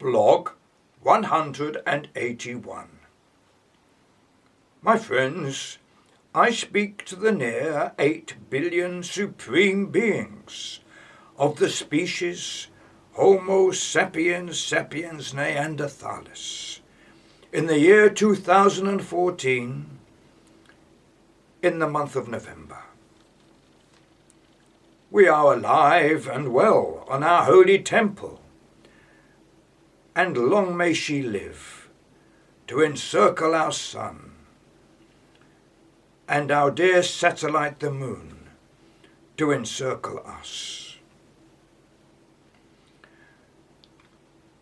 Blog 181. My friends, I speak to the near 8 billion supreme beings of the species Homo sapiens sapiens neanderthalis in the year 2014 in the month of November. We are alive and well on our holy temple, and long may she live to encircle our sun and our dear satellite the moon to encircle us.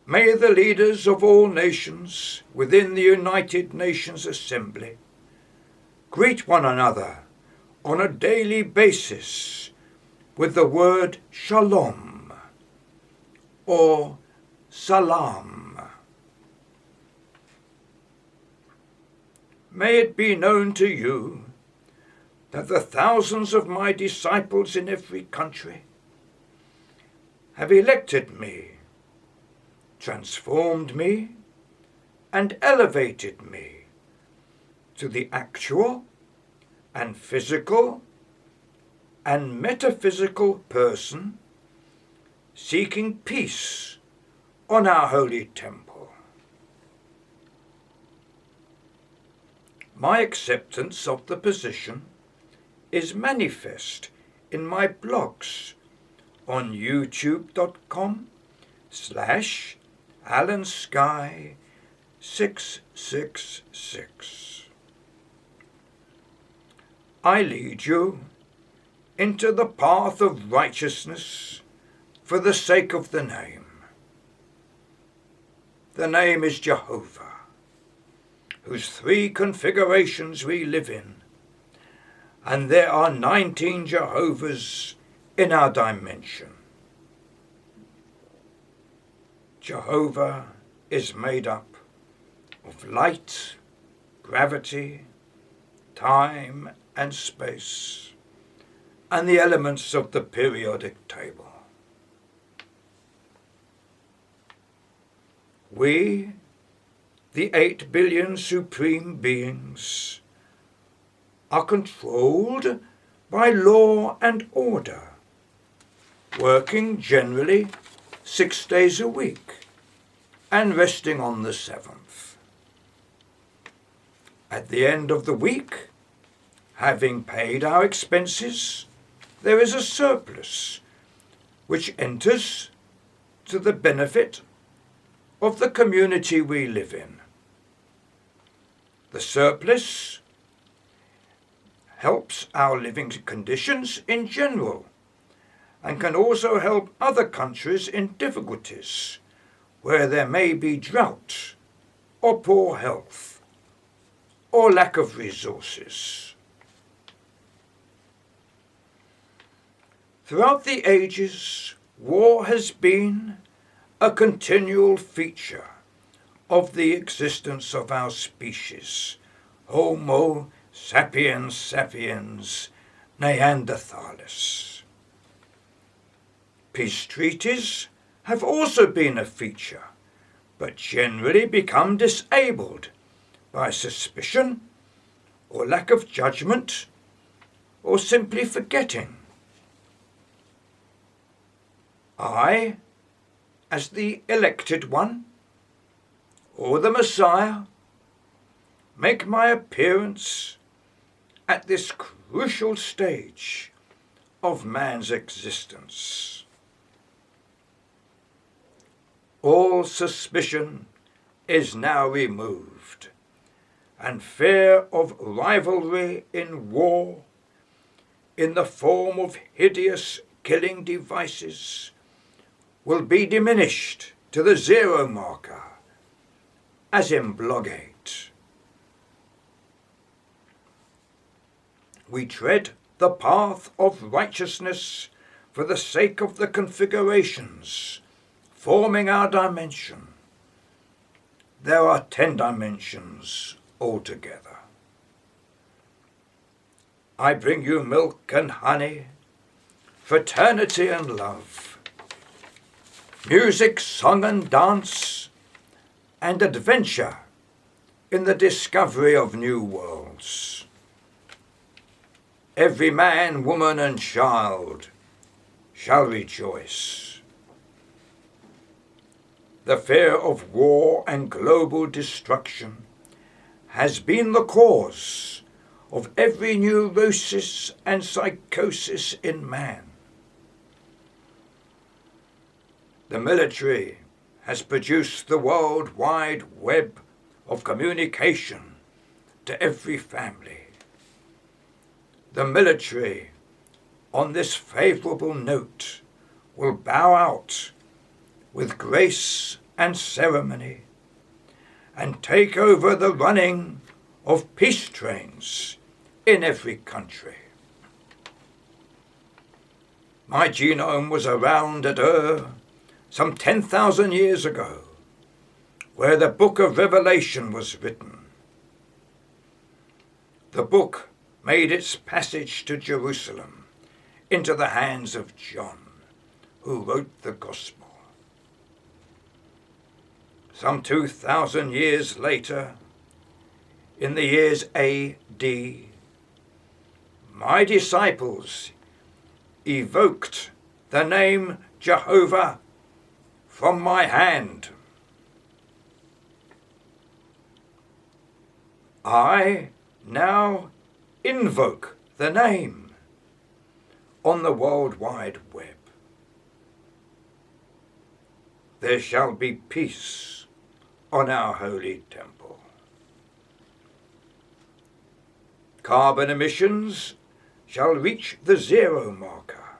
May the leaders of all nations within the United Nations Assembly greet one another on a daily basis with the word shalom or salam. May it be known to you that the thousands of my disciples in every country have elected me, transformed me, and elevated me to the actual and physical and metaphysical person seeking peace on our holy temple. My acceptance of the position is manifest in my blogs on youtube.com/AlanSky666. I lead you into the path of righteousness for the sake of the name. The name is Jehovah, whose 3 configurations we live in, and there are 19 Jehovahs in our dimension. Jehovah is made up of light, gravity, time and space, and the elements of the periodic table. We, the 8 billion supreme beings, are controlled by law and order, working generally 6 days a week and resting on the 7th. At the end of the week, having paid our expenses, there is a surplus which enters to the benefit of the community we live in. The surplus helps our living conditions in general and can also help other countries in difficulties where there may be drought or poor health or lack of resources. Throughout the ages, war has been a continual feature of the existence of our species, Homo sapiens sapiens neanderthalis. Peace treaties have also been a feature, but generally become disabled by suspicion or lack of judgment or simply forgetting. I, as the elected one, or the Messiah, make my appearance at this crucial stage of man's existence. All suspicion is now removed, and fear of rivalry in war, in the form of hideous killing devices, will be diminished to the 0 marker, as in Blog 8. We tread the path of righteousness for the sake of the configurations forming our dimension. There are 10 dimensions altogether. I bring you milk and honey, fraternity and love, music, song and dance, and adventure in the discovery of new worlds. Every man, woman, and child shall rejoice. The fear of war and global destruction has been the cause of every neurosis and psychosis in man. The military has produced the World Wide Web of communication to every family. The military, on this favourable note, will bow out with grace and ceremony and take over the running of peace trains in every country. My genome was around at Ur some 10,000 years ago, where the book of Revelation was written. The book made its passage to Jerusalem into the hands of John, who wrote the Gospel. Some 2,000 years later, in the years A.D., my disciples evoked the name Jehovah from my hand. I now invoke the name on the World Wide Web. There shall be peace on our holy temple. Carbon emissions shall reach the zero marker.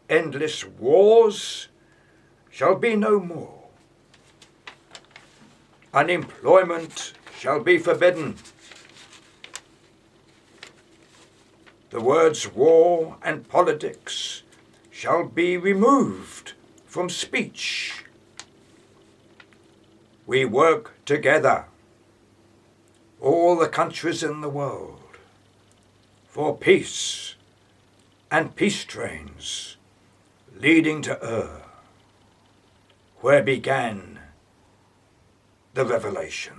Endless wars shall be no more. Unemployment shall be forbidden. The words war and politics shall be removed from speech. We work together, all the countries in the world, for peace and peace trains leading to Ur, where began the revelation.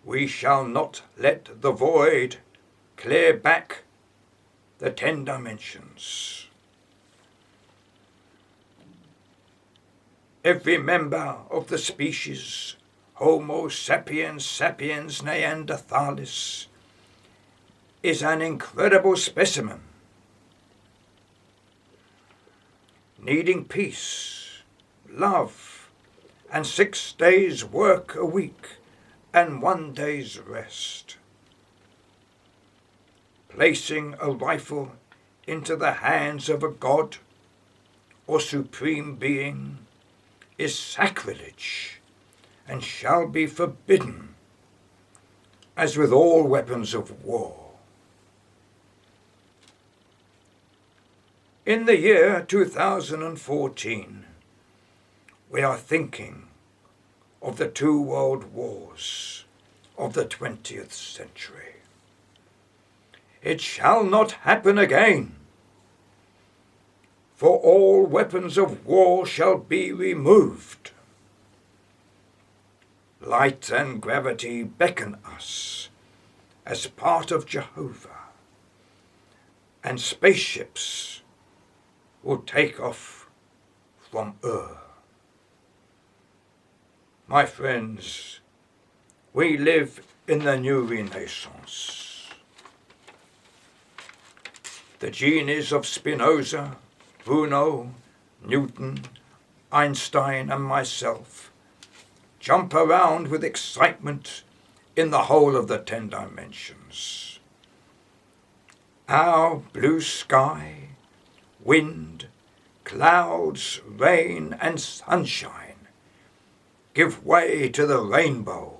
We shall not let the void clear back the 10 dimensions. Every member of the species Homo sapiens sapiens neanderthalis is an incredible specimen, needing peace, love, and 6 days' work a week and 1 day's rest. Placing a rifle into the hands of a god or supreme being is sacrilege and shall be forbidden, as with all weapons of war. In the year 2014, we are thinking of the 2 world wars of the 20th century. It shall not happen again, for all weapons of war shall be removed. Light and gravity beckon us as part of Jehovah, and spaceships will take off from Ur. My friends, we live in the new Renaissance. The genies of Spinoza, Bruno, Newton, Einstein, and myself jump around with excitement in the whole of the 10 dimensions. Our blue sky, wind, clouds, rain, and sunshine give way to the rainbow.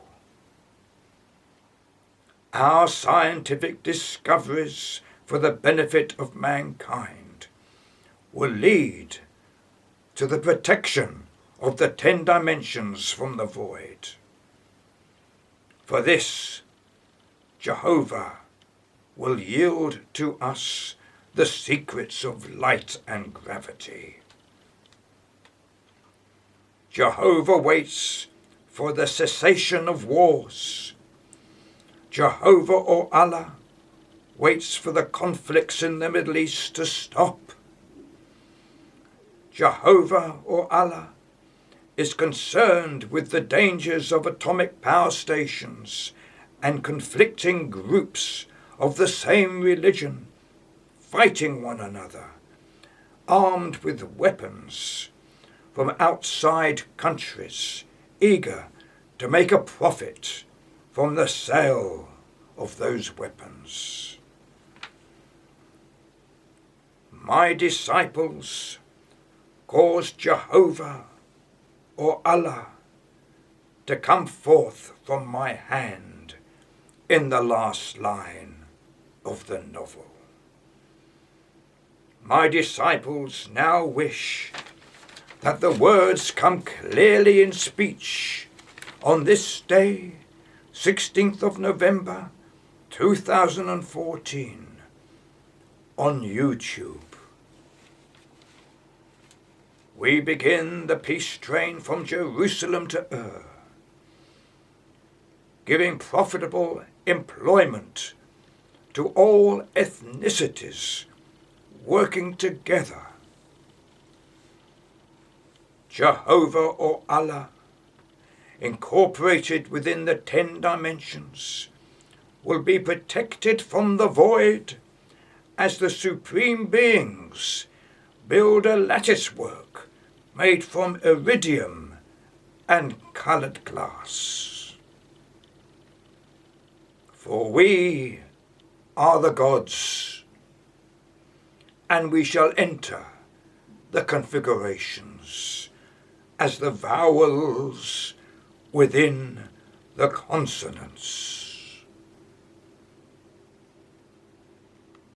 Our scientific discoveries for the benefit of mankind will lead to the protection of the 10 dimensions from the void. For this, Jehovah will yield to us the secrets of light and gravity. Jehovah waits for the cessation of wars. Jehovah or Allah waits for the conflicts in the Middle East to stop. Jehovah or Allah is concerned with the dangers of atomic power stations and conflicting groups of the same religion fighting one another, armed with weapons from outside countries, eager to make a profit from the sale of those weapons. My disciples cause Jehovah or Allah to come forth from my hand in the last line of the novel. My disciples now wish that the words come clearly in speech on this day, 16th of November 2014, on YouTube. We begin the peace train from Jerusalem to giving profitable employment to all ethnicities working together. Jehovah or Allah, incorporated within the 10 dimensions, will be protected from the void as the supreme beings build a latticework made from iridium and coloured glass. For we are the gods, and we shall enter the configurations as the vowels within the consonants.